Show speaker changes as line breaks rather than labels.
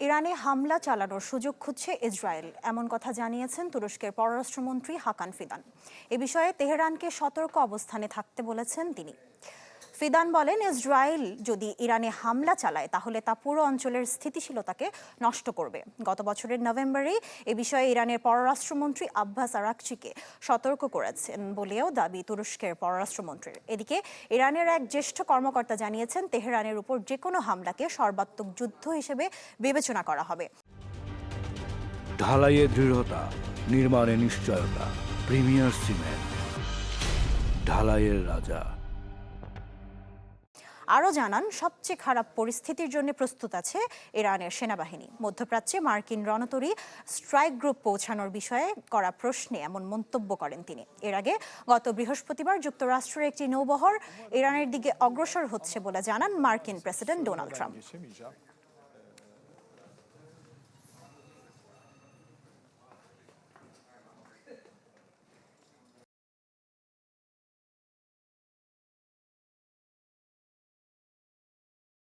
ইরানে হামলা চালানোর সুযোগ খুঁজছে ইসরায়েল, এমন কথা জানিয়েছেন তুরস্কের পররাষ্ট্রমন্ত্রী হাকান ফিদান। এ বিষয়ে তেহরানকে সতর্ক অবস্থানে থাকতে বলেছেন তিনি। ফিদান বলেন, ইসরায়েল যদি ইরানে হামলা চালায় তাহলে তা পুরো অঞ্চলের স্থিতিশীলতাকে নষ্ট করবে। গত বছরের নভেম্বরেই এ বিষয়ে ইরানের পররাষ্ট্রমন্ত্রী আব্বাস আরাকচিকে সতর্ক করেছেন বলেও দাবি তুরস্কের পররাষ্ট্রমন্ত্রীর। এদিকে ইরানের এক জ্যেষ্ঠ কর্মকর্তা জানিয়েছেন, তেহরানের উপর যে কোনো হামলাকে সর্বাত্মক যুদ্ধ হিসেবে বিবেচনা করা হবে।
ঢালাইয়ে দৃঢ়তা, নির্মাণে নিশ্চয়তা। প্রিমিয়ার সিমেন্ট, ঢালাইয়ের রাজা।
আরও জানান, সবচেয়ে খারাপ পরিস্থিতির জন্য প্রস্তুত আছে ইরানের সেনাবাহিনী। মধ্যপ্রাচ্যে মার্কিন রণতরী স্ট্রাইক গ্রুপ পৌঁছানোর বিষয়ে করা প্রশ্নে এমন মন্তব্য করেন তিনি। এর আগে গত বৃহস্পতিবার যুক্তরাষ্ট্রের একটি নৌবহর ইরানের দিকে অগ্রসর হচ্ছে বলে জানান মার্কিন প্রেসিডেন্ট ডোনাল্ড ট্রাম্প।